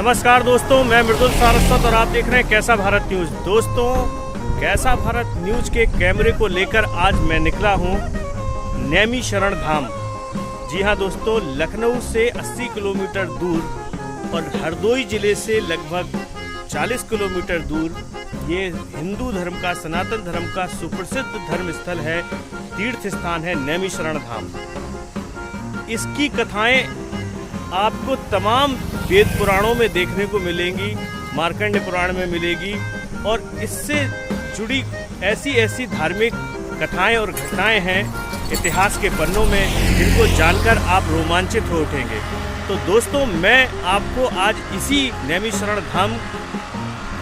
नमस्कार दोस्तों, मैं मृदुल सारस्वत और आप देख रहे हैं कैसा भारत न्यूज़। दोस्तों, कैसा भारत न्यूज़ के कैमरे को लेकर आज मैं निकला हूं नैमिषारण्य धाम। जी हां दोस्तों, लखनऊ से 80 किलोमीटर दूर और हरदोई जिले से लगभग 40 किलोमीटर दूर ये हिंदू धर्म का, सनातन धर्म का सुप्रसिद्ध धर्म स्थल है, तीर्थ स्थान है नैमिषारण्य धाम। इसकी कथाएं आपको तमाम वेद पुराणों में देखने को मिलेंगी, मार्कंड पुराण में मिलेगी और इससे जुड़ी ऐसी ऐसी धार्मिक कथाएं और घटनाएं हैं इतिहास के पन्नों में, जिनको जानकर आप रोमांचित हो उठेंगे। तो दोस्तों, मैं आपको आज इसी नैमिषारण्य धाम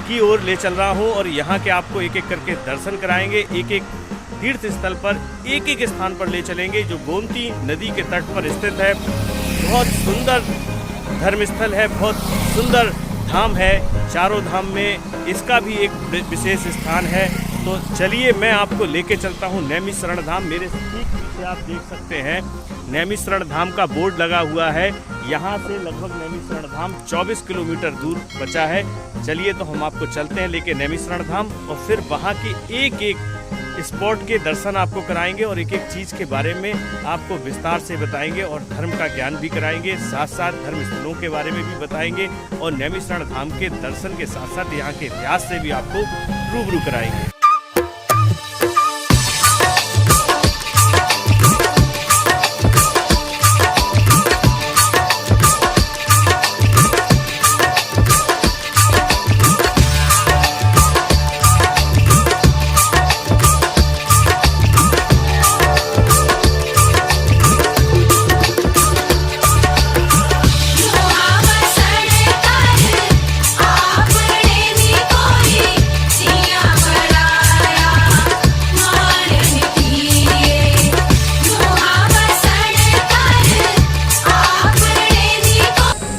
की ओर ले चल रहा हूं और यहाँ के आपको एक एक करके दर्शन कराएंगे। एक एक तीर्थ स्थल पर एक एक स्थान पर ले चलेंगे जो गोमती नदी के तट पर स्थित है। बहुत सुंदर धर्मस्थल है, बहुत सुंदर धाम है। चारों धाम में इसका भी एक विशेष स्थान है। तो चलिए मैं आपको लेके चलता हूँ नैमिषारण्य धाम। मेरे ठीक पीछे आप देख सकते हैं नैमिषारण्य धाम का बोर्ड लगा हुआ है। यहाँ से लगभग नैमिषारण्य धाम 24 किलोमीटर दूर बचा है। चलिए तो हम आपको चलते हैं लेके नैमिषारण्य धाम और फिर वहाँ की एक एक स्पॉट के दर्शन आपको कराएंगे और एक एक चीज़ के बारे में आपको विस्तार से बताएंगे और धर्म का ज्ञान भी कराएंगे, साथ साथ धर्म स्थलों के बारे में भी बताएंगे और नैमिषारण्य धाम के दर्शन के साथ साथ यहाँ के इतिहास से भी आपको रूबरू कराएंगे।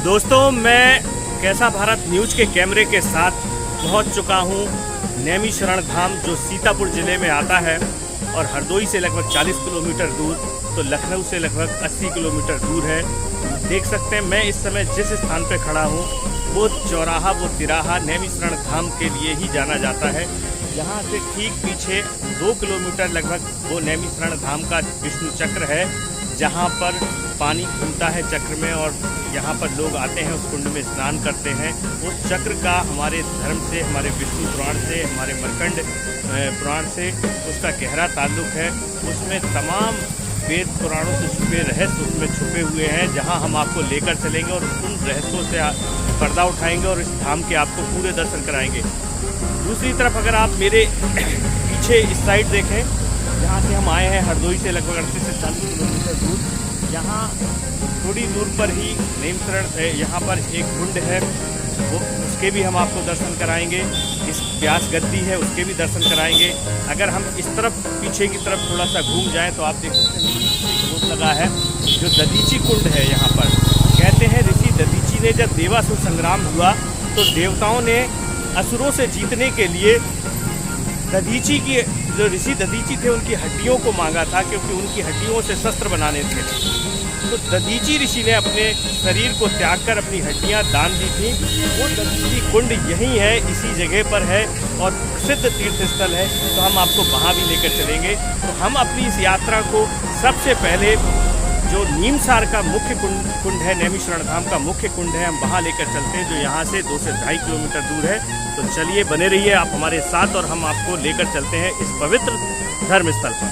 दोस्तों, मैं कैसा भारत न्यूज़ के कैमरे के साथ पहुंच चुका हूं नैमिषारण्य धाम, जो सीतापुर ज़िले में आता है और हरदोई से लगभग 40 किलोमीटर दूर, तो लखनऊ से लगभग 80 किलोमीटर दूर है। देख सकते हैं मैं इस समय जिस स्थान पर खड़ा हूं वो चौराहा, वो तिराहा नैमिषारण्य धाम के लिए ही जाना जाता है। यहाँ से ठीक पीछे 2 किलोमीटर लगभग वो नैमिषारण्य धाम का विष्णु चक्र है, जहाँ पर पानी घूमता है चक्र में और यहाँ पर लोग आते हैं, उस कुंड में स्नान करते हैं। उस चक्र का हमारे धर्म से, हमारे विष्णु पुराण से, हमारे मार्कंड पुराण से उसका गहरा ताल्लुक है। उसमें तमाम वेद पुराणों से छुपे रहस्य उसमें छुपे हुए हैं, जहाँ हम आपको लेकर चलेंगे और उन रहस्यों से पर्दा उठाएंगे और इस धाम के आपको पूरे दर्शन कराएंगे। दूसरी तरफ अगर आप मेरे पीछे इस साइड देखें, जहाँ से हम आए हैं हरदोई से लगभग 38 से 40 किलोमीटर दूर, यहाँ थोड़ी दूर पर ही नैमिषारण्य, यहाँ पर एक कुंड है, वो उसके भी हम आपको दर्शन कराएंगे। इस व्यास गद्दी है, उसके भी दर्शन कराएंगे। अगर हम इस तरफ पीछे की तरफ थोड़ा सा घूम जाएं तो आप देख सकते हैं एक बोर्ड लगा है जो दधीची कुंड है। यहाँ पर कहते हैं ऋषि दधीची ने जब देवासुर संग्राम हुआ तो देवताओं ने असुरों से जीतने के लिए दधीची की, जो ऋषि दधीची थे, उनकी हड्डियों को मांगा था, क्योंकि उनकी हड्डियों से शस्त्र बनाने थे। तो दधीची ऋषि ने अपने शरीर को त्याग कर अपनी हड्डियां दान दी थी। वो दधीची कुंड यहीं है, इसी जगह पर है और प्रसिद्ध तीर्थ स्थल है। तो हम आपको वहाँ भी लेकर चलेंगे। तो हम अपनी इस यात्रा को सबसे पहले जो नीमसार का मुख्य कुंड है, नैमिषारण्य धाम का मुख्य कुंड है, हम वहाँ लेकर चलते हैं, जो यहाँ से 2 से 2.5 किलोमीटर दूर है। तो चलिए बने रहिए आप हमारे साथ और हम आपको लेकर चलते हैं इस पवित्र धर्म स्थल पर।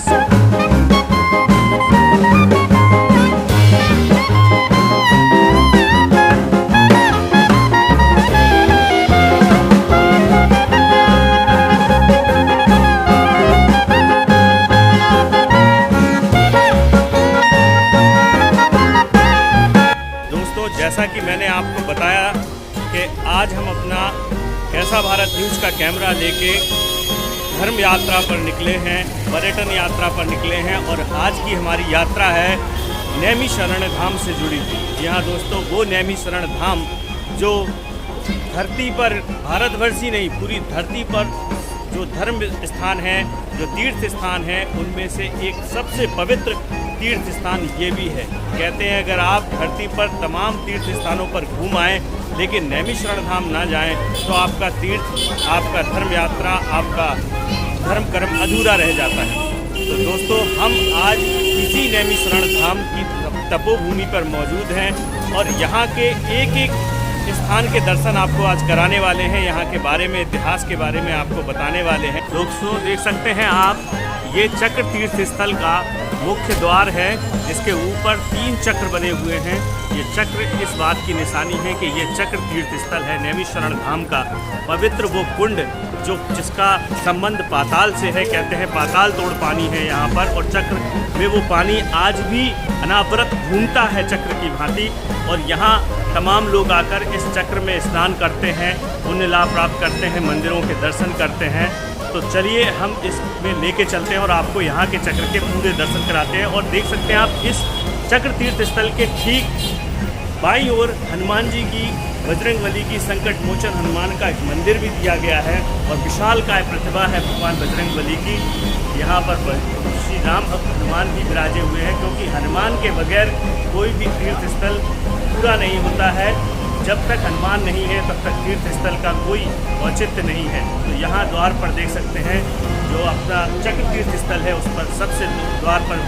दोस्तों, जैसा कि मैंने आपको बताया कि आज हम अपना कैसा भारत न्यूज़ का कैमरा लेके धर्म यात्रा पर निकले हैं, पर्यटन यात्रा पर निकले हैं और आज की हमारी यात्रा है नैमिषारण्य धाम से जुड़ी हुई। यहाँ दोस्तों वो नैमिषारण्य धाम जो धरती पर, भारतवर्ष ही नहीं पूरी धरती पर जो धर्म स्थान हैं, जो तीर्थ स्थान हैं, उनमें से एक सबसे पवित्र तीर्थ स्थान ये भी है। कहते हैं अगर आप धरती पर तमाम तीर्थ स्थानों पर घूम आएँ लेकिन नैमिषारण्य धाम ना जाएं तो आपका तीर्थ, आपका धर्म यात्रा, आपका धर्म कर्म अधूरा रह जाता है। तो दोस्तों, हम आज इसी नैमिषारण्य धाम की तपोभूमि पर मौजूद हैं और यहाँ के एक एक स्थान के दर्शन आपको आज कराने वाले हैं। यहाँ के बारे में, इतिहास के बारे में आपको बताने वाले हैं। दोस्तों देख सकते हैं आप, ये चक्र तीर्थ स्थल का मुख्य द्वार है, जिसके ऊपर 3 चक्र बने हुए हैं। ये चक्र इस बात की निशानी है कि ये चक्र तीर्थ स्थल है नैमिषारण्य धाम का पवित्र वो कुंड जिसका संबंध पाताल से है। कहते हैं पाताल तोड़ पानी है यहाँ पर, और चक्र में वो पानी आज भी अनावरत घूमता है चक्र की भांति। और यहाँ तमाम लोग आकर इस चक्र में स्नान करते हैं, पुण्य लाभ प्राप्त करते हैं, मंदिरों के दर्शन करते हैं। तो चलिए हम इसमें लेके चलते हैं और आपको यहाँ के चक्र के पूरे दर्शन कराते हैं। और देख सकते हैं आप, इस चक्र तीर्थ स्थल के ठीक बाईं ओर हनुमान जी की, बजरंगबली की, संकट मोचन हनुमान का एक मंदिर भी दिया गया है और विशालकाय प्रतिभा है भगवान बजरंगबली की। यहाँ पर श्री राम भक्त हनुमान भी विराजे हुए हैं, क्योंकि हनुमान के बगैर कोई भी तीर्थ स्थल पूरा नहीं होता है। जब तक हनुमान नहीं है तब तक तीर्थ स्थल का कोई औचित्य नहीं है। तो यहाँ द्वार पर देख सकते हैं जो अपना चक्र तीर्थ स्थल है, उस पर सबसे द्वार पर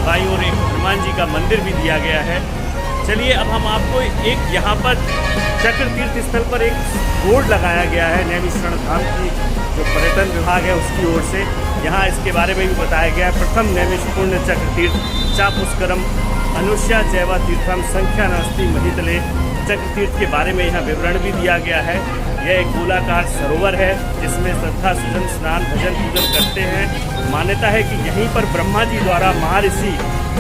बाईं ओर एक हनुमान जी का मंदिर भी दिया गया है। चलिए अब हम आपको एक यहाँ पर चक्र तीर्थ स्थल पर एक बोर्ड लगाया गया है नैमिषारण्य धाम की जो पर्यटन विभाग है उसकी ओर से। यहाँ इसके बारे में भी बताया गया है। प्रथम नैमिष पुण्य चक्र तीर्थ चा पुष्करम अनुष्या जैवा तीर्थम संख्या नास्ति महितले। चक्र तीर्थ के बारे में यहाँ विवरण भी दिया गया है। यह एक गोलाकार सरोवर है जिसमें श्रद्धा सुजन स्नान भजन पूजन करते हैं। मान्यता है कि यहीं पर ब्रह्मा जी द्वारा महर्षि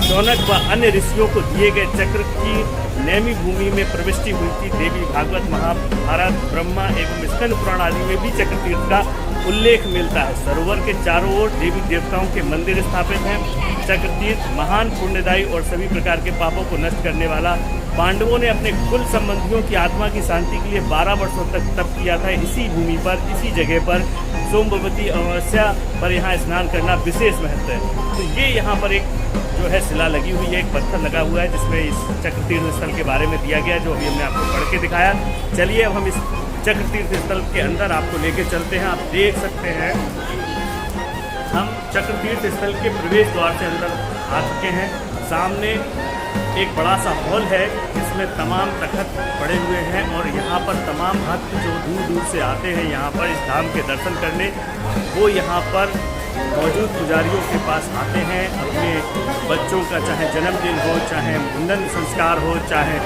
शौनक व अन्य ऋषियों को दिए गए चक्र की नैमी भूमि में प्रविष्टि हुई थी। देवी भागवत, महाभारत, ब्रह्मा एवं स्कंद पुराण आदि में भी चक्र तीर्थ का उल्लेख मिलता है। सरोवर के चारों ओर देवी देवताओं के मंदिर स्थापित हैं। चक्र तीर्थ महान पुण्यदायी और सभी प्रकार के पापों को नष्ट करने वाला। पांडवों ने अपने कुल संबंधियों की आत्मा की शांति के लिए 12 वर्षों तक तप किया था। इसी भूमि पर, इसी जगह पर सोमवती अमावस्या पर यहाँ स्नान करना विशेष महत्व है। तो ये यहाँ पर एक जो है शिला लगी हुई है, एक पत्थर लगा हुआ है जिसमें इस चक्र तीर्थ स्थल के बारे में दिया गया, जो अभी हमने आपको पढ़ के दिखाया। चलिए अब हम इस चक्र तीर्थ स्थल के अंदर आपको लेके चलते हैं। आप देख सकते हैं हम चक्र तीर्थ स्थल के प्रवेश द्वार से अंदर आ चुके हैं। सामने एक बड़ा सा हॉल है जिसमें तमाम तखत पड़े हुए हैं और यहाँ पर तमाम भक्त जो दूर दूर से आते हैं यहाँ पर इस धाम के दर्शन करने, वो यहाँ पर मौजूद पुजारियों के पास आते हैं। अपने बच्चों का चाहे जन्मदिन हो, चाहे मुंडन संस्कार हो, चाहे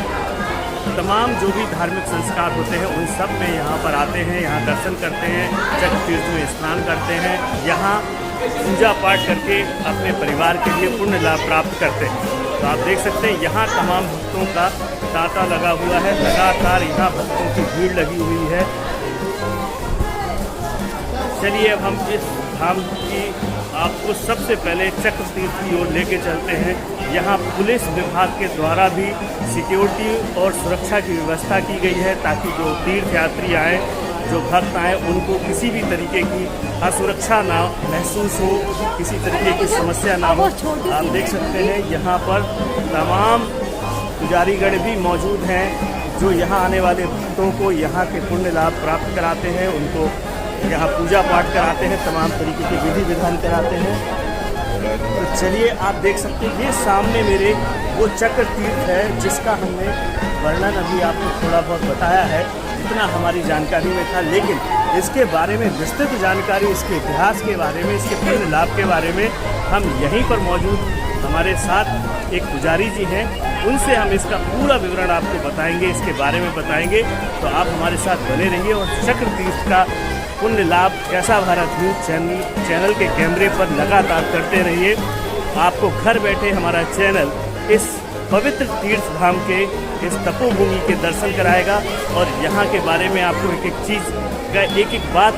तमाम जो भी धार्मिक संस्कार होते हैं उन सब में यहाँ पर आते हैं, यहाँ दर्शन करते हैं, चक्र तीर्थ में स्नान करते हैं, यहाँ पूजा पाठ करके अपने परिवार के लिए पुण्य लाभ प्राप्त करते हैं। तो आप देख सकते हैं यहाँ तमाम भक्तों का तांता लगा हुआ है। लगातार यहाँ भक्तों की भीड़ लगी हुई है। चलिए अब हम इस धाम की आपको सबसे पहले चक्र तीर्थ की ओर लेके चलते हैं। यहाँ पुलिस विभाग के द्वारा भी सिक्योरिटी और सुरक्षा की व्यवस्था की गई है ताकि जो तीर्थ यात्री आए, जो भक्त आए, उनको किसी भी तरीके की असुरक्षा ना महसूस हो, किसी तरीके की समस्या ना हो। आप देख सकते हैं यहाँ पर तमाम पुजारीगण भी मौजूद हैं जो यहाँ आने वाले भक्तों को यहाँ के पुण्य लाभ प्राप्त कराते हैं, उनको यहाँ पूजा पाठ कराते हैं, तमाम तरीके के विधि विधान कराते हैं। तो चलिए आप देख सकते हैं ये सामने मेरे वो चक्र तीर्थ है जिसका हमने वर्णन अभी आपको थोड़ा बहुत बताया है जितना हमारी जानकारी में था, लेकिन इसके बारे में विस्तृत जानकारी, इसके इतिहास के बारे में, इसके पुण्य लाभ के बारे में हम यहीं पर मौजूद हमारे साथ एक पुजारी जी हैं, उनसे हम इसका पूरा विवरण आपको बताएंगे, इसके बारे में बताएंगे। तो आप हमारे साथ बने रहिए और चक्र तीर्थ का पुण्य लाभ कैसा भारत न्यूज़ चैनल के कैमरे पर लगातार करते रहिए। आपको घर बैठे हमारा चैनल इस पवित्र तीर्थ धाम के, इस तपोभूमि के दर्शन कराएगा और यहाँ के बारे में आपको एक एक चीज़ का एक एक बात,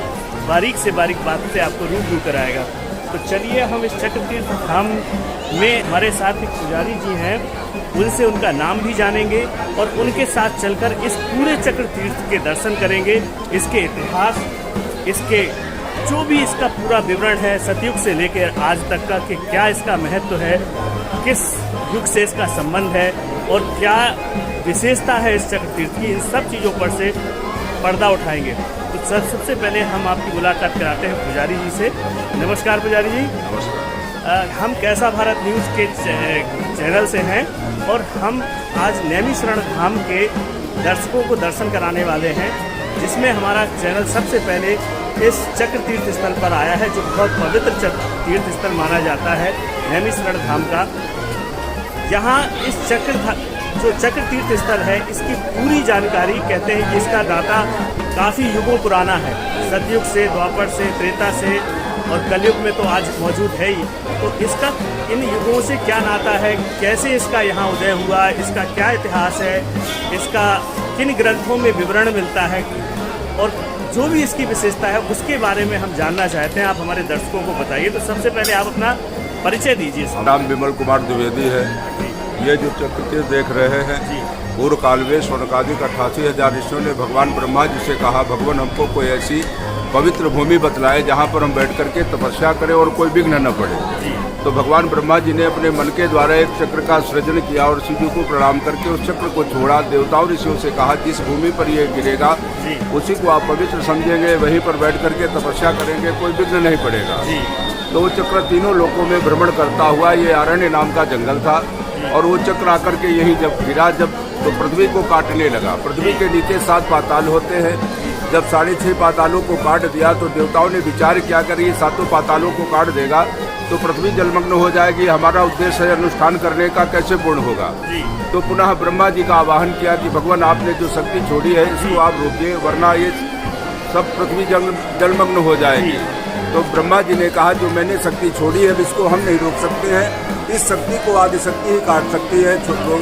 बारीक से बारीक बात से आपको रूबरू कराएगा। तो चलिए हम इस चक्र तीर्थ धाम में हमारे साथ एक पुजारी जी हैं, उनसे उनका नाम भी जानेंगे और उनके साथ चलकर इस पूरे चक्र तीर्थ के दर्शन करेंगे, इसके इतिहास इसके जो भी इसका पूरा विवरण है सतयुग से लेकर आज तक का कि क्या इसका महत्व है, किस युग से इसका संबंध है और क्या विशेषता है इस चक्र तीर्थ की, इन सब चीज़ों पर से पर्दा उठाएंगे। तो सबसे पहले हम आपकी मुलाकात कराते हैं पुजारी जी से। नमस्कार पुजारी जी। नमस्कार। हम कैसा भारत न्यूज़ के चैनल से हैं और हम आज नैमिषारण्य धाम के दर्शकों को दर्शन कराने वाले हैं, जिसमें हमारा चैनल सबसे पहले इस चक्र तीर्थ स्थल पर आया है, जो बहुत पवित्र तीर्थ स्थल माना जाता है नैमिषारण्य धाम का। यहाँ इस जो चक्र तीर्थ स्थल है, इसकी पूरी जानकारी कहते हैं कि इसका दाता काफ़ी युगों पुराना है, सतयुग से, द्वापर से, त्रेता से और कलयुग में तो आज मौजूद है ही। तो इसका इन युगों से क्या नाता है, कैसे इसका यहाँ उदय हुआ, इसका क्या इतिहास है, इसका किन ग्रंथों में विवरण मिलता है और जो भी इसकी विशेषता है उसके बारे में हम जानना चाहते हैं। आप हमारे दर्शकों को बताइए। तो सबसे पहले आप अपना परिचय दीजिए। नाम विमल कुमार द्विवेदी है। ये जो चक्र तीर्थ देख रहे हैं, पूर्व काल में शौनकादिक 88,000 ऋषियों ने भगवान ब्रह्मा जी से कहा, भगवान हमको कोई ऐसी पवित्र भूमि बतलाए जहाँ पर हम बैठ करके तपस्या करें और कोई विघ्न न पड़े। तो भगवान ब्रह्मा जी ने अपने मन के द्वारा एक चक्र का सृजन किया और शिव जी को प्रणाम करके उस चक्र को छोड़ा। देवताओं ऋषियों से कहा, जिस भूमि पर ये गिरेगा उसी को आप पवित्र समझेंगे, वहीं पर बैठ करके तपस्या करेंगे, कोई विघ्न नहीं पड़ेगा। तो वो चक्र तीनों लोकों में भ्रमण करता हुआ, ये आरण्य नाम का जंगल था और वो चक्र आकर के यहीं जब गिरा, तो पृथ्वी को काटने लगा। पृथ्वी के नीचे 7 पाताल होते हैं। जब 6.5 पातालों को काट दिया तो देवताओं ने विचार किया कर ये 7 पातालों को काट देगा तो पृथ्वी जलमग्न हो जाएगी, हमारा उद्देश्य है अनुष्ठान करने का कैसे पूर्ण होगा। तो पुनः ब्रह्मा जी का आवाहन किया कि भगवान आपने जो शक्ति छोड़ी है इसको आप रोकिए, वरना ये सब पृथ्वी जलमग्न हो जाएगी। तो ब्रह्मा जी ने कहा, जो मैंने शक्ति छोड़ी है इसको हम नहीं रोक सकते हैं, इस शक्ति को आदि शक्ति ही काट सकती है,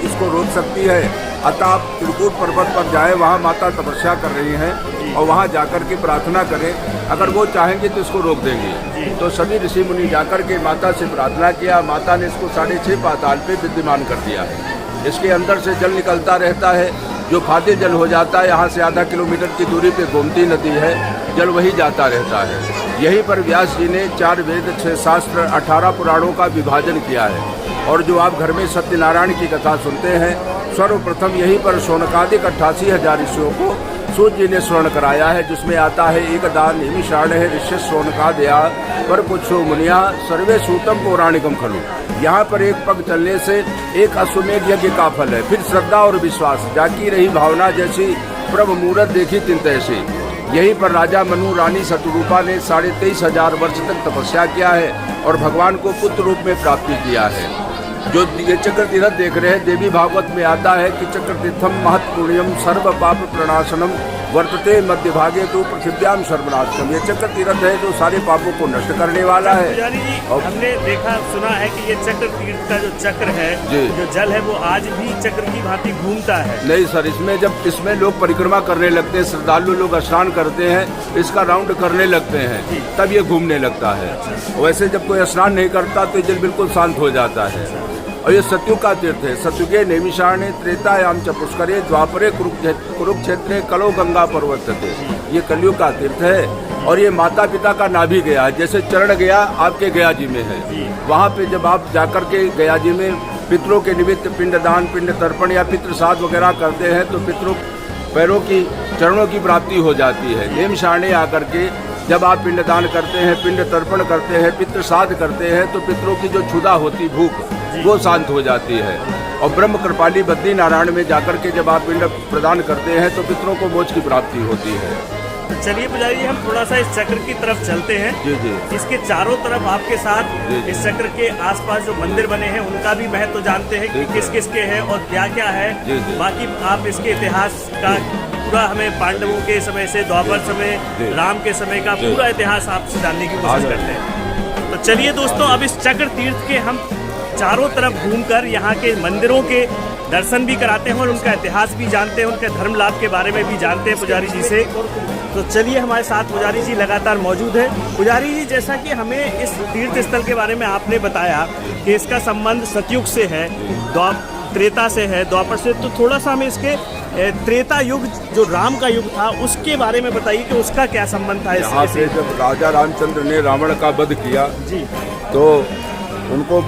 इसको रोक सकती है। अतः आप त्रिकूट पर्वत पर जाएं, वहाँ माता तपस्या कर रही हैं और वहाँ जाकर के प्रार्थना करें, अगर वो चाहेंगे तो इसको रोक देंगे। तो सभी ऋषि मुनि जाकर के माता से प्रार्थना किया। माता ने इसको 6.5 पाताल पे विद्यमान कर दिया है। इसके अंदर से जल निकलता रहता है, जो खाद्य जल हो जाता है। यहाँ से आधा किलोमीटर की दूरी पे गोमती नदी है, जल वही जाता रहता है। यहीं पर व्यास जी ने 4 वेद, 6 शास्त्र, 18 पुराणों का विभाजन किया है। और जो आप घर में सत्यनारायण की कथा सुनते हैं, सर्वप्रथम यहीं पर शौनकादिक 88,000 ऋषियों को सूर्य जी ने स्वर्ण कराया है, जिसमें आता है, एक दान नैमिषारण्य है ऋषि शौनकादया पर पुच्छो मुनिया सर्वे सूतम पौराणिकम खलु। यहाँ पर एक पग चलने से एक अश्वमेध यज्ञ का फल है। फिर श्रद्धा और विश्वास, जाकी रही भावना जैसी प्रभु मूरत देखी तिन तैसी। यहीं पर राजा मनु रानी शतरूपा ने 23,500 वर्ष तक तपस्या किया है और भगवान को पुत्र रूप में प्राप्ति किया है। जो ये चक्र तीर्थ देख रहे हैं, देवी भागवत में आता है कि चक्र तीर्थम महत्पुण्यम सर्व पाप प्रणाशनम वर्तते मध्य भागे तो पृथिव्याम सर्वनाशनम। ये चक्र तीर्थ है जो सारे पापों को नष्ट करने वाला है। पुजारी जी, हमने देखा सुना है कि ये चक्र तीर्थ का जो चक्र है, जो जल है, वो आज भी चक्र की भांति घूमता है। नहीं सर, इसमें लोग परिक्रमा करने लगते हैं, श्रद्धालु लोग स्नान करते हैं, इसका राउंड करने लगते हैं, तब ये घूमने लगता है। वैसे जब कोई स्नान नहीं करता तो जल बिल्कुल शांत हो जाता है। और ये सतयुग का तीर्थ है। सतयुगे नैमिषारण्ये त्रेतायाम च पुष्करे द्वापरे कुरुक्षेत्रे कलो गंगा पर्वतते। ये कलयुग का तीर्थ है और ये माता पिता का नाभि गया है। जैसे चरण गया आपके गया जी में है, वहाँ पे जब आप जाकर के गया जी में पितरों के निमित्त पिंडदान, पिंड तर्पण या पितृ श्राद्ध वगैरह करते हैं तो पितरों पैरों की चरणों की प्राप्ति हो जाती है। नैमिषारण्य आकर के जब आप पिंडदान करते हैं, पिंड तर्पण करते हैं, पितृ श्राद्ध करते हैं तो पितरों की जो क्षुधा होती भूख वो शांत हो जाती है। और ब्रह्म कृपाली बद्री नारायण में जाकर के जब आप पिंड प्रदान करते हैं तो पितरों को मोक्ष की प्राप्ति होती है। तो चलिए पुजारी जी, हम थोड़ा सा इस चक्र की तरफ चलते हैं। जी। इसके चारों तरफ आपके साथ इस चक्र के आसपास जो मंदिर बने हैं उनका भी महत्व जानते हैं कि किस किस के हैं और क्या क्या है। बाकी आप इसके इतिहास का पूरा हमें पांडवों के समय से द्वापर समय, राम के समय का पूरा इतिहास आपसे जानने की कोशिश करते हैं। तो चलिए दोस्तों, अब इस चक्र तीर्थ के हम चारों तरफ घूमकर यहाँ के मंदिरों के दर्शन भी कराते हैं और उनका इतिहास भी जानते हैं, उनके धर्म लाभ के बारे में भी जानते हैं पुजारी जी से। तो चलिए, हमारे साथ पुजारी जी लगातार मौजूद है। पुजारी जी, जैसा कि हमें इस तीर्थ स्थल के बारे में आपने बताया कि इसका संबंध सतयुग से है, त्रेता से है, द्वापर से, तो थोड़ा सा हमें इसके त्रेता युग जो राम का युग था उसके बारे में बताइए कि उसका क्या संबंध था यहाँ पे जब राजा रामचंद्र ने रावण का वध किया जी तो उनको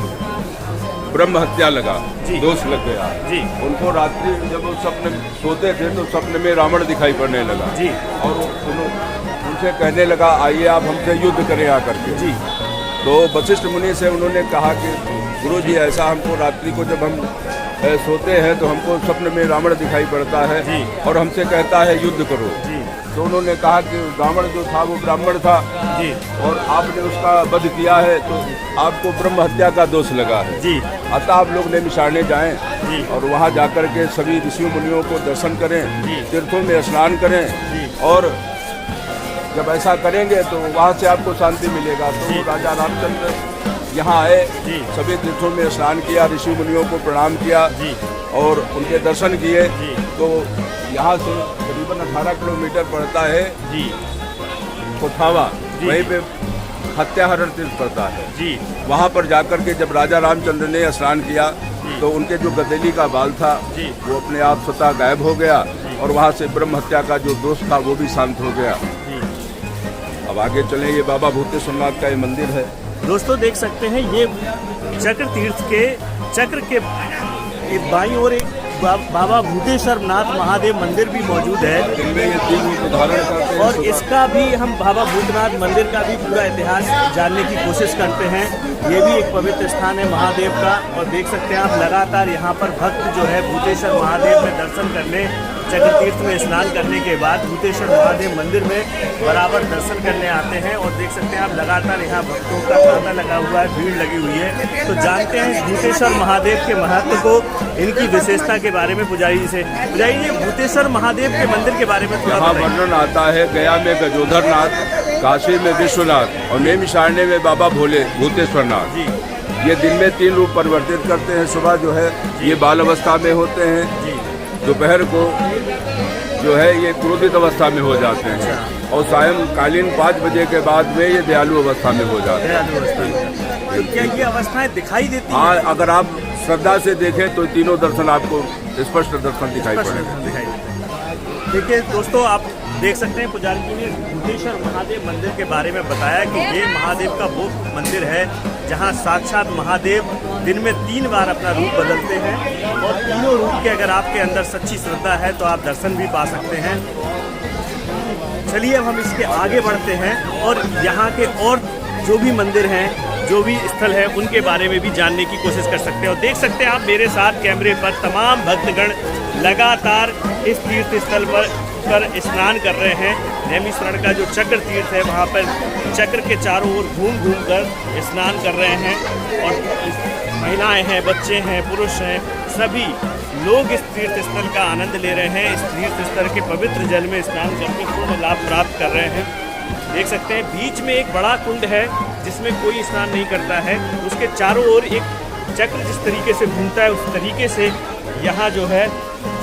ब्रह्म हत्या लगा, दोष लग गया जी। उनको रात्रि जब वो सपने सोते थे तो सपने में रावण दिखाई पड़ने लगा जी। और उनसे कहने लगा आइए आप हमसे युद्ध करें आकर के जी। तो वशिष्ठ मुनि से उन्होंने कहा कि गुरु जी ऐसा हमको रात्रि को जब हम सोते हैं तो हमको स्वप्न में रावण दिखाई पड़ता है जी। और हमसे कहता है युद्ध करो जी। तो उन्होंने कहा कि रावण जो था वो ब्राह्मण था जी। और आपने उसका वध किया है तो आपको ब्रह्म हत्या का दोष लगा है जी। अतः आप लोग नैमिषारण्य जाएं जी। और वहाँ जाकर के सभी ऋषि मुनियों को दर्शन करें जी। तीर्थों में स्नान करें जी। और जब ऐसा करेंगे तो वहाँ से आपको शांति मिलेगा। तो राजा रामचंद्र यहाँ आए, सभी तीर्थों में स्नान किया, ऋषि मुनियों को प्रणाम किया जी। और उनके दर्शन किए जी। तो यहाँ से करीबन 18 किलोमीटर पड़ता है जी कोठावा, जी। वहीं पे हत्याहरण तीर्थ पड़ता है जी। वहाँ पर जाकर के जब राजा रामचंद्र ने स्नान किया तो उनके जो गदेली का बाल था जी। वो अपने आप स्वतः गायब हो गया और वहाँ से ब्रह्म हत्या का जो दोष था वो भी शांत हो गया। जी। अब आगे चलें, ये बाबा भूतेश्वरनाथ का ये मंदिर है। दोस्तों देख सकते हैं ये चक्र तीर्थ के चक्र के बाईं ओर एक बाबा भूतेश्वर नाथ महादेव मंदिर भी मौजूद है जिनमें ये तीन रूप धारण करते हैं और इसका भी हम बाबा भूतनाथ मंदिर का भी पूरा इतिहास जानने की कोशिश करते हैं। ये भी एक पवित्र स्थान है महादेव का और देख सकते हैं आप लगातार यहाँ पर भक्त जो है भूतेश्वर महादेव में दर्शन करने चक्र तीर्थ में स्नान करने के बाद भूतेश्वर महादेव मंदिर में बराबर दर्शन करने आते हैं और देख सकते हैं आप लगातार यहाँ भक्तों का तांता लगा हुआ है, भीड़ लगी हुई है। तो जानते हैं भूतेश्वर महादेव के महत्व को, इनकी विशेषता के बारे में पुजारी जी से। पुजारी जी भूतेश्वर महादेव के मंदिर के बारे में थोड़ा यहाँ वर्णन आता है, गया में गजोधर नाथ, काशी में विश्वनाथ और नैमिषारण्य में बाबा भोले भूतेश्वर नाथ। ये दिन में तीन रूप परिवर्तित करते हैं। सुबह जो है ये बाल अवस्था में होते हैं, दोपहर को जो है ये क्रोधित अवस्था में हो जाते हैं और सायंकालीन 5 बजे के बाद में ये दयालु अवस्था में हो जाते हैं। तो क्या ये अवस्थाएं दिखाई देती हैं? हाँ, अगर आप श्रद्धा से देखें तो तीनों दर्शन आपको स्पष्ट दर्शन दिखाई पड़ेगा। देखिए दोस्तों आप देख सकते हैं पुजारी जी ने भूतेश्वर महादेव मंदिर के बारे में बताया कि ये महादेव का वो मंदिर है जहां साक्षात महादेव दिन में 3 बार अपना रूप बदलते हैं और तीनों रूप के अगर आपके अंदर सच्ची श्रद्धा है तो आप दर्शन भी पा सकते हैं। चलिए अब हम इसके आगे बढ़ते हैं और यहाँ के और जो भी मंदिर हैं, जो भी स्थल है उनके बारे में भी जानने की कोशिश कर सकते हैं। और देख सकते हैं आप मेरे साथ कैमरे पर तमाम भक्तगण लगातार इस तीर्थ स्थल पर स्नान कर रहे हैं। नैमिषारण्य का जो चक्र तीर्थ है वहाँ पर चक्र के चारों ओर घूम घूम कर स्नान कर रहे हैं और महिलाएं हैं, बच्चे हैं, पुरुष हैं, सभी लोग इस तीर्थ स्थल का आनंद ले रहे हैं। इस तीर्थ स्थल के पवित्र जल में स्नान करके पूर्ण लाभ प्राप्त कर रहे हैं। देख सकते हैं बीच में एक बड़ा कुंड है जिसमें कोई स्नान नहीं करता है, उसके चारों ओर एक चक्र जिस तरीके से घूमता है उस तरीके से यहाँ जो है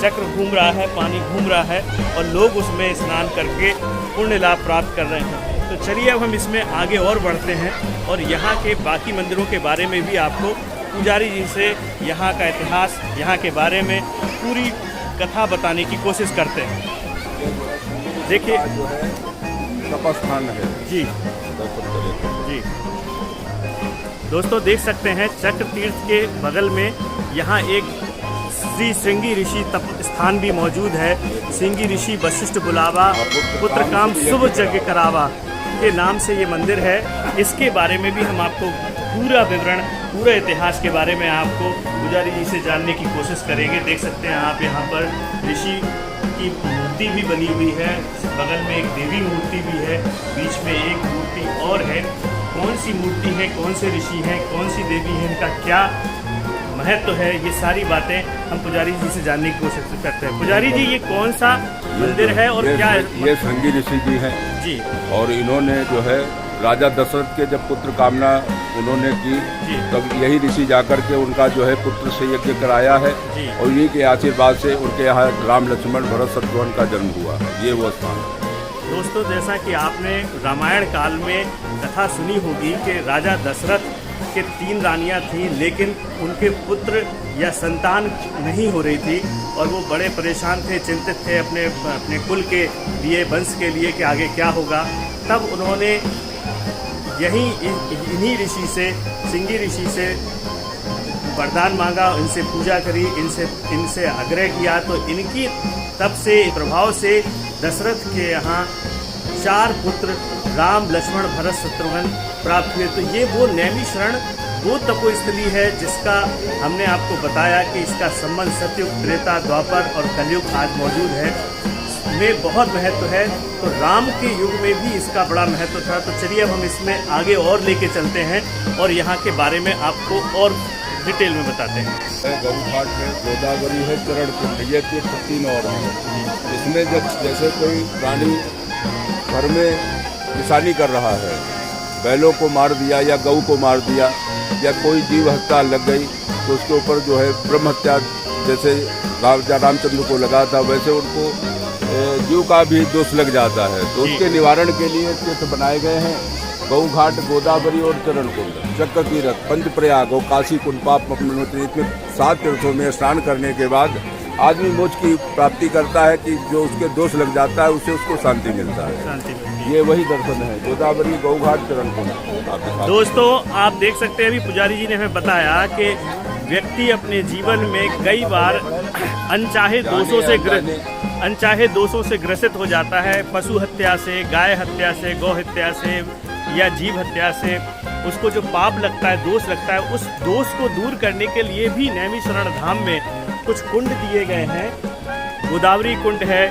चक्र घूम रहा है, पानी घूम रहा है और लोग उसमें स्नान करके पुण्य लाभ प्राप्त कर रहे हैं। तो चलिए अब हम इसमें आगे और बढ़ते हैं और यहाँ के बाकी मंदिरों के बारे में भी आपको पुजारी जी से यहाँ का इतिहास, यहाँ के बारे में पूरी कथा बताने की कोशिश करते हैं। देखिए तपस्थान है जी जी दोस्तों देख सकते हैं चक्र तीर्थ के बगल में यहाँ एक श्री श्रृंगी ऋषि तप स्थान भी मौजूद है। श्रृंगी ऋषि वशिष्ठ बुलावा पुत्र काम शुभ यज्ञ करावा के नाम से ये मंदिर है। इसके बारे में भी हम आपको पूरा विवरण, पूरा इतिहास के बारे में आपको पुजारी जी से जानने की कोशिश करेंगे। देख सकते हैं आप यहाँ पर ऋषि की मूर्ति भी बनी हुई है, बगल में एक देवी मूर्ति भी है, बीच में एक मूर्ति और है। कौन सी मूर्ति है, कौन से ऋषि हैं, कौन सी देवी है, इनका क्या महत्व है, ये सारी बातें हम पुजारी जी से जानने की कोशिश करते हैं। पुजारी जी ये कौन सा मंदिर है और क्या है? ये श्रृंगी ऋषि जी हैं जी और इन्होंने जो है राजा दशरथ के जब पुत्र कामना उन्होंने की तब यही ऋषि जाकर के उनका जो है पुत्र से यज्ञ कराया है और इन्हीं के आशीर्वाद से उनके यहाँ राम लक्ष्मण भरत शत्रुघ्न का जन्म हुआ। ये वो स्थान है। दोस्तों जैसा कि आपने रामायण काल में कथा सुनी होगी कि राजा दशरथ के 3 रानियां थीं, लेकिन उनके पुत्र या संतान नहीं हो रही थी और वो बड़े परेशान थे, चिंतित थे अपने कुल के लिए, वंश के लिए कि आगे क्या होगा। तब उन्होंने इन्हीं ऋषि से, सिंगी ऋषि से वरदान मांगा, इनसे पूजा करी, इनसे आग्रह किया, तो इनकी तब से प्रभाव से दशरथ के यहाँ 4 पुत्र राम, लक्ष्मण, भरत, शत्रुघ्न प्राप्त हुए। तो ये वो नैमिषारण्य वो तपोस्थली है जिसका हमने आपको बताया कि इसका संबंध सतयुग, त्रेता, द्वापर और कलयुग आज मौजूद है, में बहुत महत्व है। तो राम के युग में भी इसका बड़ा महत्व था। तो चलिए अब हम इसमें आगे और लेके चलते हैं और यहाँ के बारे में आपको और डिटेल में बताते हैं। गौघाट है, गोदावरी है, चरण कुंड, ये 3 और हैं। इसमें जब जैसे कोई प्राणी घर में किसानी कर रहा है, बैलों को मार दिया या गऊ को मार दिया या कोई जीव हत्या लग गई, तो उसके ऊपर जो है ब्रह्म हत्या जैसे राजा रामचंद्र को लगा था, वैसे उनको जीव का भी दोष लग जाता है। तो उसके निवारण के लिए तीर्थ बनाए गए हैं, गौघाट, गोदावरी और चरण कुंड, चक्र तीर्थ, पंचप्रयाग और काशी कुंड, पाप मोचन। इसमें 7 तीर्थों में स्नान करने के बाद आदमी मोक्ष की प्राप्ति करता है कि जो उसके दोष लग जाता है उससे उसको शांति मिलता है। ये वही दर्शन है, गोदावरी, गौघाट, चरण कुंड। दोस्तों आप देख सकते हैं, अभी पुजारी जी ने हमें बताया कि व्यक्ति अपने जीवन में कई बार अनचाहे दोषों से ग्रसित हो जाता है। पशु हत्या से, गाय हत्या से, गौ हत्या से या जीव हत्या से उसको जो पाप लगता है, दोष लगता है, उस दोष को दूर करने के लिए भी नैमिषारण्य धाम में कुछ कुंड दिए गए हैं। गोदावरी कुंड है,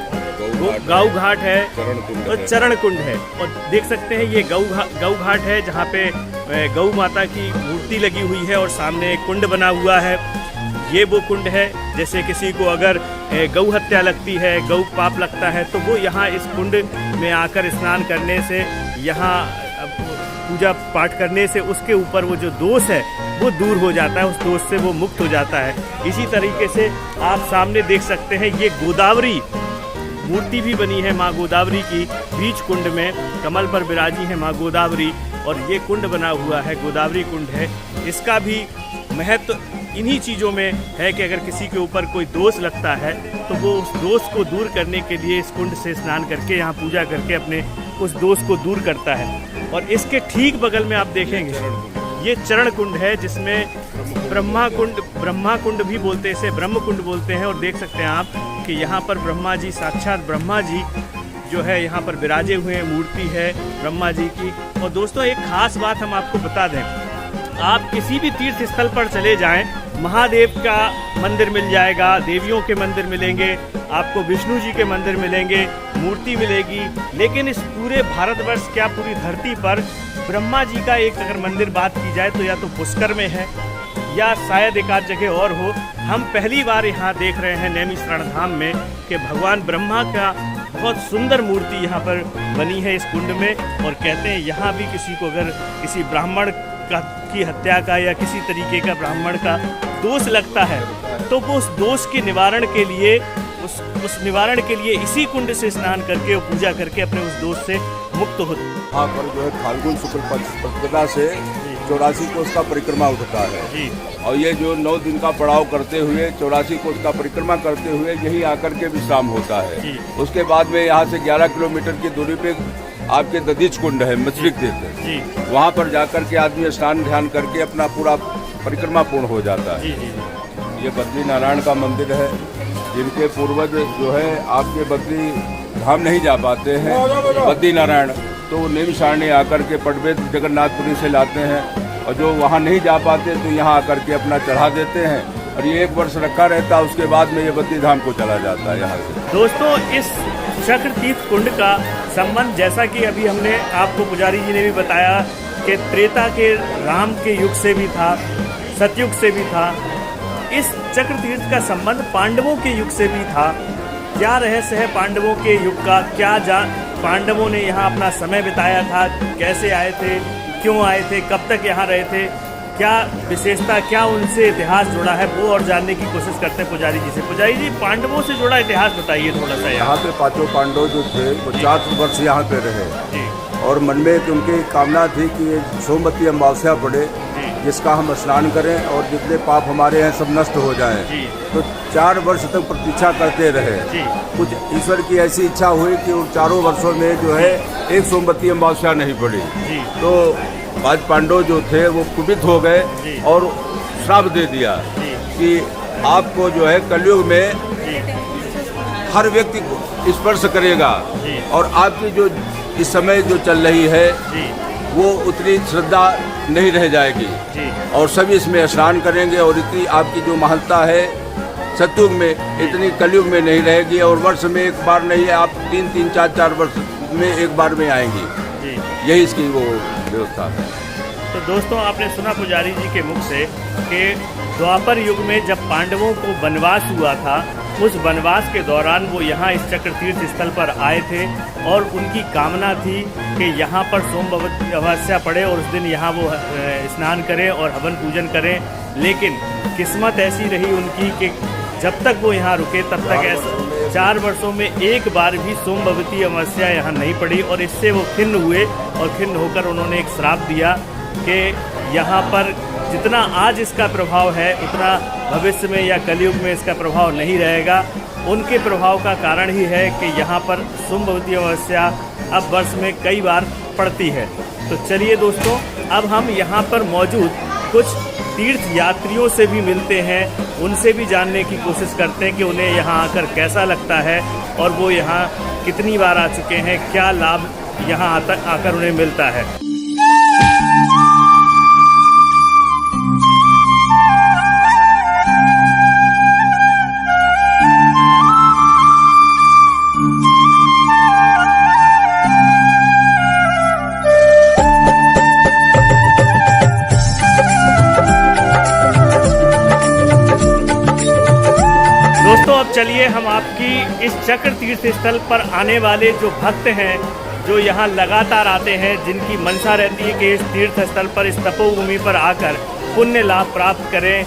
गौघाट है और चरण कुंड है। और देख सकते हैं ये गौघाट है जहाँ पे गौ माता की मूर्ति लगी हुई है और सामने एक कुंड बना हुआ है। ये वो कुंड है, जैसे किसी को अगर गौ हत्या लगती है, गौ पाप लगता है, तो वो यहाँ इस कुंड में आकर स्नान करने से, यहाँ पूजा पाठ करने से उसके ऊपर वो जो दोष है वो दूर हो जाता है, उस दोष से वो मुक्त हो जाता है। इसी तरीके से आप सामने देख सकते हैं ये गोदावरी मूर्ति भी बनी है माँ गोदावरी की, बीच कुंड में कमल पर विराजी है माँ गोदावरी और ये कुंड बना हुआ है, गोदावरी कुंड है। इसका भी महत्व इन्हीं चीज़ों में है कि अगर किसी के ऊपर कोई दोष लगता है तो वो उस दोष को दूर करने के लिए इस कुंड से स्नान करके, यहाँ पूजा करके अपने उस दोष को दूर करता है। और इसके ठीक बगल में आप देखेंगे ये चरण कुंड है, जिसमें ब्रह्मा कुंड भी बोलते हैं, इसे ब्रह्म कुंड बोलते हैं। और देख सकते हैं आप कि यहाँ पर ब्रह्मा जी, साक्षात ब्रह्मा जी जो है यहाँ पर विराजे हुए हैं, मूर्ति है ब्रह्मा जी की। और दोस्तों एक खास बात हम आपको बता दें, आप किसी भी तीर्थ स्थल पर चले जाएं, महादेव का मंदिर मिल जाएगा, देवियों के मंदिर मिलेंगे, आपको विष्णु जी के मंदिर मिलेंगे, मूर्ति मिलेगी, लेकिन इस पूरे भारतवर्ष, क्या पूरी धरती पर ब्रह्मा जी का एक अगर मंदिर बात की जाए तो या तो पुष्कर में है या शायद एक आध जगह और हो। हम पहली बार यहाँ देख रहे हैं नैमिषारण्य धाम में कि भगवान ब्रह्मा का बहुत सुंदर मूर्ति यहाँ पर बनी है इस कुंड में। और कहते हैं यहाँ भी किसी को अगर किसी ब्राह्मण की हत्या का या किसी तरीके का ब्राह्मण का दोष लगता है तो वो उस दोष के निवारण के लिए उस निवारण के लिए इसी कुंड से स्नान करके और पूजा करके अपने उस दोष से मुक्त होते हैं। यहाँ पर जो है फाल्गुन शुक्ल प्रतिपदा से 84 कोस का परिक्रमा उठता है और ये जो 9 दिन का पड़ाव करते हुए 84 कोस का परिक्रमा करते हुए यही आकर के विश्राम होता है। उसके बाद में यहाँ से 11 किलोमीटर की दूरी पे आपके दधीच कुंड है, मछली तीर्थ, वहाँ पर जाकर के आदमी स्नान ध्यान करके अपना पूरा परिक्रमा पूर्ण हो जाता है। ये बद्री नारायण का मंदिर है, जिनके पूर्वज जो है आपके बद्री धाम नहीं जा पाते हैं बद्री नारायण, तो वो नैमिषारण्य आकर के पटवेद जगन्नाथपुरी से लाते हैं और जो वहाँ नहीं जा पाते तो यहाँ आकर के अपना चढ़ा देते हैं और ये 1 वर्ष रखा रहता है, उसके बाद में ये बद्री धाम को चला जाता है यहाँ से। दोस्तों इस चक्र तीर्थ कुंड का संबंध, जैसा कि अभी हमने आपको पुजारी जी ने भी बताया कि त्रेता के राम के युग से भी था, सतयुग से भी था, इस चक्र तीर्थ का संबंध पांडवों के युग से भी था। क्या रहस्य है पांडवों के युग का, पांडवों ने यहाँ अपना समय बिताया था, कैसे आए थे, क्यों आए थे, कब तक यहाँ रहे थे, क्या विशेषता, क्या उनसे इतिहास जुड़ा है, वो और जानने की कोशिश करते हैं पुजारी जी से। पुजारी जी पांडवों से जुड़ा इतिहास बताइए थोड़ा सा। यहाँ पे 5 पांडव जो थे वो 4 वर्ष यहाँ पे रहे और मन में कि उनकी कामना थी कि सोमवती अमावस्या पड़े जिसका हम स्नान करें और जितने पाप हमारे हैं सब नष्ट हो जाएं। तो 4 वर्ष तक प्रतीक्षा करते रहे। कुछ ईश्वर की ऐसी इच्छा हुई कि उन 4 वर्षों में जो है एक सोमवती अमावस्या नहीं पड़ी। तो पांच पांडव जो थे वो कुपित हो गए और श्राप दे दिया कि आपको जो है कलयुग में हर व्यक्ति को स्पर्श करेगा और आपकी जो इस समय जो चल रही है वो उतनी श्रद्धा नहीं रह जाएगी और सभी इसमें स्नान करेंगे और इतनी आपकी जो महत्ता है सतयुग में इतनी कलयुग में नहीं रहेगी और वर्ष में एक बार नहीं है, आप 3-3, 4-4 वर्ष में एक बार में आएंगी। यही इसकी वो व्यवस्था है। तो दोस्तों, आपने सुना पुजारी जी के मुख से कि द्वापर युग में जब पांडवों को वनवास हुआ था, उस वनवास के दौरान वो यहाँ इस चक्र तीर्थ स्थल पर आए थे और उनकी कामना थी कि यहाँ पर सोमवती अमावस्या पड़े और उस दिन यहाँ वो स्नान करें और हवन पूजन करें। लेकिन किस्मत ऐसी रही उनकी कि जब तक वो यहाँ रुके तब तक ऐसा 4 वर्षों में एक बार भी सोमवती अमावस्या यहाँ नहीं पड़ी और इससे वो खिन्न हुए और खिन्न होकर उन्होंने एक श्राप दिया कि यहाँ पर जितना आज इसका प्रभाव है उतना भविष्य में या कलयुग में इसका प्रभाव नहीं रहेगा। उनके प्रभाव का कारण ही है कि यहाँ पर सोमवती अमावस्या अब वर्ष में कई बार पड़ती है। तो चलिए दोस्तों, अब हम यहाँ पर मौजूद कुछ तीर्थ यात्रियों से भी मिलते हैं, उनसे भी जानने की कोशिश करते हैं कि उन्हें यहाँ आकर कैसा लगता है और वो यहाँ कितनी बार आ चुके हैं, क्या लाभ यहाँ आकर उन्हें मिलता है। दोस्तों, अब चलिए हम आपकी इस चक्र तीर्थ स्थल पर आने वाले जो भक्त हैं, जो यहाँ लगातार आते हैं, जिनकी मनसा रहती है कि इस तीर्थ स्थल पर, इस तपोभूमि पर आकर पुण्य लाभ प्राप्त करें,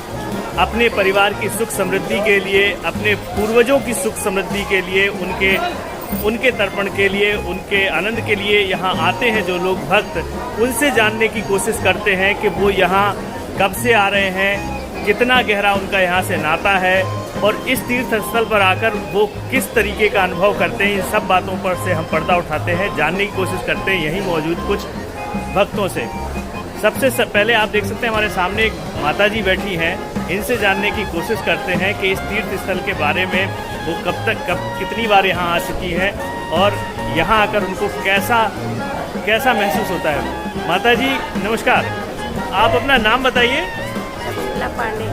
अपने परिवार की सुख समृद्धि के लिए, अपने पूर्वजों की सुख समृद्धि के लिए, उनके तर्पण के लिए, उनके आनंद के लिए यहाँ आते हैं जो लोग भक्त, उनसे जानने की कोशिश करते हैं कि वो यहाँ कब से आ रहे हैं, कितना गहरा उनका यहाँ से नाता है और इस तीर्थ स्थल पर आकर वो किस तरीके का अनुभव करते हैं। इन सब बातों पर से हम पर्दा उठाते हैं, जानने की कोशिश करते हैं यहीं मौजूद कुछ भक्तों से। सबसे पहले आप देख सकते हैं हमारे सामने एक माता जी बैठी हैं, इनसे जानने की कोशिश करते हैं कि इस तीर्थ स्थल के बारे में वो कितनी बार यहाँ आ चुकी हैं और यहाँ आकर उनको कैसा महसूस होता है। माता जी नमस्कार, आप अपना नाम बताइए। पांडे।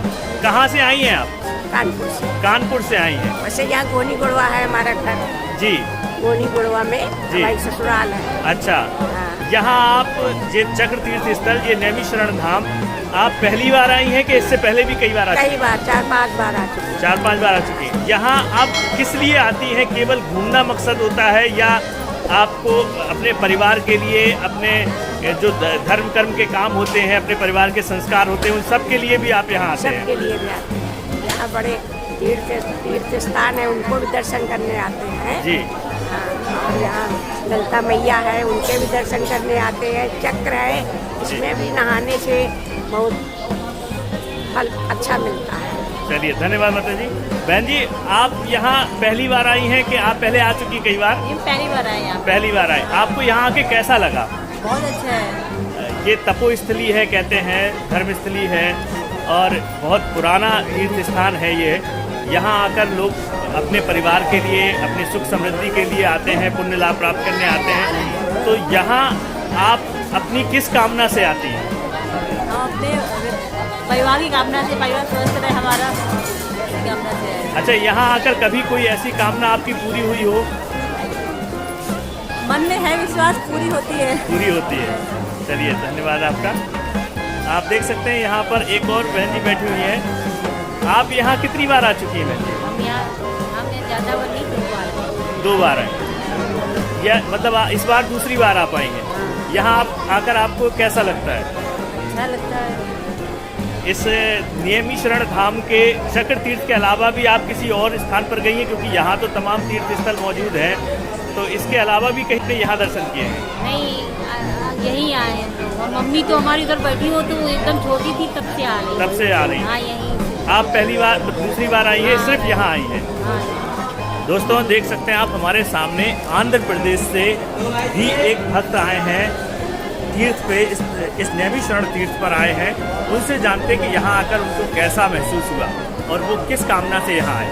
कहाँ से आई हैं आप? कानपुर से। कानपुर से आई हैं। वैसे यहाँ गोनी गुड़वा है हमारा घर जी। गोनी गुड़वा में हमारी ससुराल है। अच्छा, हाँ। यहाँ आप ये चक्र तीर्थ स्थल, ये नैमिषारण्य धाम, आप पहली बार आई हैं कि इससे पहले भी कई बार आ चुकी? कई बार, 4-5 बार आ चुकी। 4-5 बार आ चुकी हैं। यहाँ आप किस लिए आती हैं? केवल घूमना मकसद होता है या आपको अपने परिवार के लिए, अपने जो धर्म कर्म के काम होते हैं, अपने परिवार के संस्कार होते हैं, उन सब के लिए भी आप यहाँ आते हैं? सबके लिए भी आते हैं। यहाँ बड़े तीर्थ स्थान है, उनको भी दर्शन करने आते हैं जी। हाँ, और यहाँ ललिता मैया है, उनके भी दर्शन करने आते हैं। चक्र है, इसमें भी नहाने से बहुत फल अच्छा मिलता है। चलिए, धन्यवाद माता जी। बहन जी, आप यहाँ पहली बार आई हैं कि आप पहले आ चुकी कई बार? ये पहली बार आए यहाँ। पहली बार आए। आपको यहाँ आके कैसा लगा? बहुत अच्छा है। ये तपोस्थली है, कहते हैं धर्मस्थली है और बहुत पुराना तीर्थ स्थान है ये। यहाँ आकर लोग अपने परिवार के लिए, अपनी सुख समृद्धि के लिए आते हैं, पुण्य लाभ प्राप्त करने आते हैं। तो यहाँ आप अपनी किस कामना से आती हैं? हम अपने परिवार की कामना से, परिवार स्वस्थ रहे हमारा, इसी कामना से है। अच्छा, यहाँ आकर कभी कोई ऐसी कामना आपकी पूरी हुई हो? मन में है विश्वास, पूरी होती है। पूरी होती है। चलिए, धन्यवाद आपका। आप देख सकते हैं यहाँ पर एक और बहन जी बैठी हुई हैं। आप यहाँ कितनी बार आ चुकी हैं बहन जी? हम यहाँ ज़्यादा बार नहीं, 2 बार। 2 बार आए। या मतलब इस बार दूसरी बार आ पाएंगे। यहाँ आप आकर आपको कैसा लगता है? अच्छा लगता है। इस नैमिषारण्य धाम के चक्र तीर्थ के अलावा भी आप किसी और स्थान पर गई हैं? क्योंकि यहाँ तो तमाम तीर्थ स्थल मौजूद हैं, तो इसके अलावा भी कहीं पे यहाँ दर्शन किए हैं? नहीं, यहीं आए हैं लोग। और मम्मी तो हमारी उधर बैठी हो तो वो एकदम छोटी थी तब से आ रही है। तब से आ रही हैं। हाँ यहीं से। आप पहली बार दूसरी बार आई है, हाँ। सिर्फ यहाँ आई है। हाँ दोस्तों देख सकते हैं आप हमारे सामने आंध्र प्रदेश से भी एक भक्त आए हैं तीर्थ पे, इस नैमी शरण तीर्थ पर आए हैं। उनसे जानते कि यहाँ आकर उनको कैसा महसूस हुआ और वो किस कामना से यहाँ आए।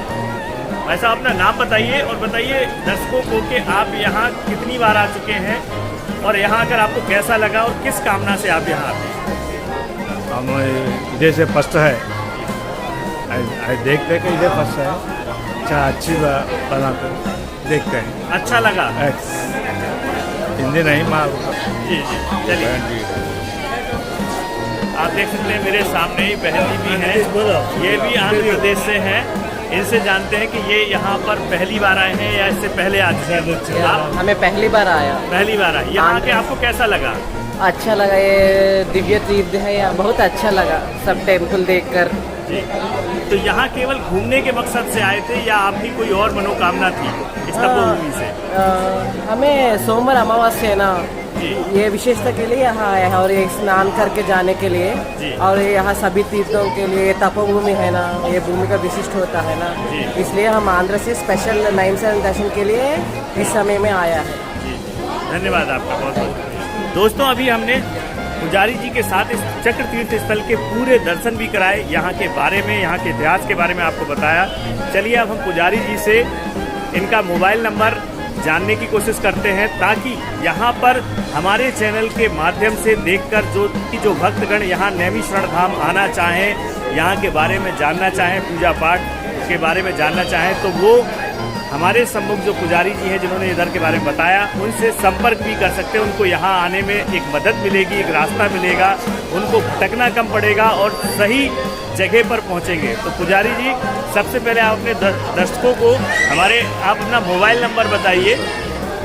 ऐसा अपना नाम बताइए और बताइए दर्शकों को कि आप यहाँ कितनी बार आ चुके हैं और यहाँ आकर आपको कैसा लगा और किस कामना से आप यहाँ आते हैं। हम इधर से फर्स्ट है, देखते हैं कि इधर फर्स्ट है। अच्छा अच्छी बना कर देखते हैं। अच्छा लगा। हिंदी नहीं मार। जी जी चलिए, आप देख सकते हैं मेरे सामने ही बहन जी भी हैं, ये भी आंध्र प्रदेश से हैं। इनसे जानते हैं कि ये यहाँ पर पहली बार आए हैं या इससे पहले आ चुके हैं। आप हमें पहली बार आया। पहली बार आए, यहाँ के आपको कैसा लगा? अच्छा लगा, ये दिव्य तीर्थ है, या बहुत अच्छा लगा सब टेम्पल देखकर। जी, तो यहाँ केवल घूमने के मकसद से आए थे या आपकी कोई और मनोकामना थी इस तपोभूमि से? हमें सोमवार अमावस्या है ना, जी। ये विशेषता के लिए यहाँ आया है और ये स्नान करके जाने के लिए। जी। और ये यहाँ सभी तीर्थों के लिए तपोभूमि है ना, ये भूमि का विशिष्ट होता है ना, जी। इसलिए हम आंध्र से स्पेशल 9/7 दर्शन के लिए इस समय में आया है। जी, धन्यवाद आपका बहुत बहुत। दोस्तों अभी हमने पुजारी जी के साथ इस चक्र तीर्थ स्थल के पूरे दर्शन भी कराए, यहाँ के बारे में, यहाँ के इतिहास के बारे में आपको बताया। चलिए अब हम पुजारी जी से इनका मोबाइल नंबर जानने की कोशिश करते हैं ताकि यहाँ पर हमारे चैनल के माध्यम से देखकर जो भक्तगण यहाँ नैमी शरण धाम आना चाहें, यहाँ के बारे में जानना चाहें, पूजा पाठ के बारे में जानना चाहें, तो वो हमारे सम्मुख जो पुजारी जी हैं जिन्होंने इधर के बारे में बताया, उनसे संपर्क भी कर सकते हैं। उनको यहाँ आने में एक मदद मिलेगी, एक रास्ता मिलेगा, उनको भटकना कम पड़ेगा और सही जगह पर पहुँचेंगे। तो पुजारी जी सबसे पहले आप अपने दर्शकों को आप अपना मोबाइल नंबर बताइए।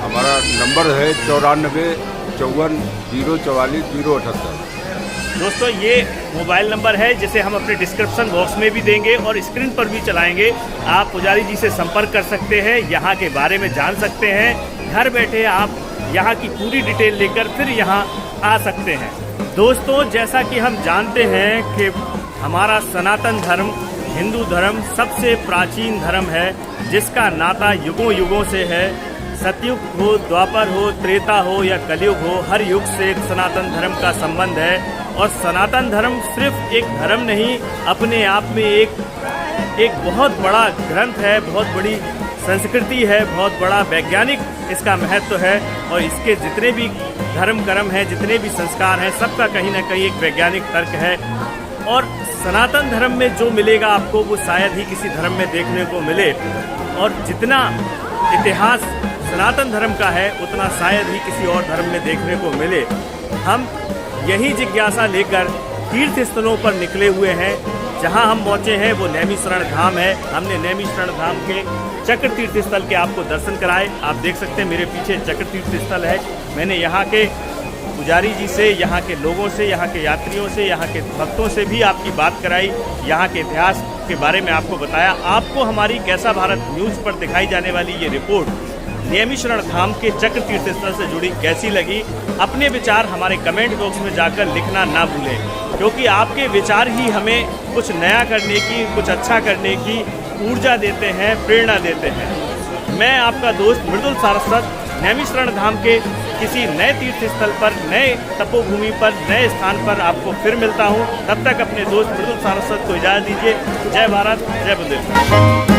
हमारा नंबर है 94 54 044 078। दोस्तों ये मोबाइल नंबर है जिसे हम अपने डिस्क्रिप्शन बॉक्स में भी देंगे और स्क्रीन पर भी चलाएंगे। आप पुजारी जी से संपर्क कर सकते हैं, यहाँ के बारे में जान सकते हैं। घर बैठे आप यहाँ की पूरी डिटेल लेकर फिर यहाँ आ सकते हैं। दोस्तों जैसा कि हम जानते हैं कि हमारा सनातन धर्म, हिंदू धर्म सबसे प्राचीन धर्म है जिसका नाता युगों युगों से है। सतयुग हो, द्वापर हो, त्रेता हो या कलयुग हो, हर युग से सनातन धर्म का संबंध है। और सनातन धर्म सिर्फ एक धर्म नहीं, अपने आप में एक बहुत बड़ा ग्रंथ है, बहुत बड़ी संस्कृति है, बहुत बड़ा वैज्ञानिक इसका महत्व है। और इसके जितने भी धर्म कर्म हैं, जितने भी संस्कार हैं, सबका कहीं ना कहीं एक वैज्ञानिक तर्क है। और सनातन धर्म में जो मिलेगा आपको वो शायद ही किसी धर्म में देखने को मिले। और जितना इतिहास सनातन धर्म का है उतना शायद ही किसी और धर्म में देखने को मिले। हम यही जिज्ञासा लेकर तीर्थ स्थलों पर निकले हुए हैं। जहां हम पहुंचे हैं वो नैमी शरण धाम है। हमने नैमी शरण धाम के चक्र तीर्थ स्थल के आपको दर्शन कराए। आप देख सकते हैं मेरे पीछे चक्र तीर्थ स्थल है। मैंने यहाँ के पुजारी जी से, यहाँ के लोगों से, यहाँ के यात्रियों से, यहाँ के भक्तों से भी आपकी बात कराई, यहाँ के इतिहास के बारे में आपको बताया। आपको हमारी कैसा भारत न्यूज़ पर दिखाई जाने वाली ये रिपोर्ट नैमी शरण धाम के चक्र तीर्थ स्थल से जुड़ी कैसी लगी, अपने विचार हमारे कमेंट बॉक्स में जाकर लिखना ना भूलें, क्योंकि आपके विचार ही हमें कुछ नया करने की, कुछ अच्छा करने की ऊर्जा देते हैं, प्रेरणा देते हैं। मैं आपका दोस्त मृदुल सारस्वत नैमी शरण धाम के किसी नए तीर्थ स्थल पर, नए तपोभूमि पर, नए स्थान पर आपको फिर मिलता हूँ। तब तक अपने दोस्त मृदुल सारस्वत को इजाज़त दीजिए। जय भारत, जय बुंदेलखंड।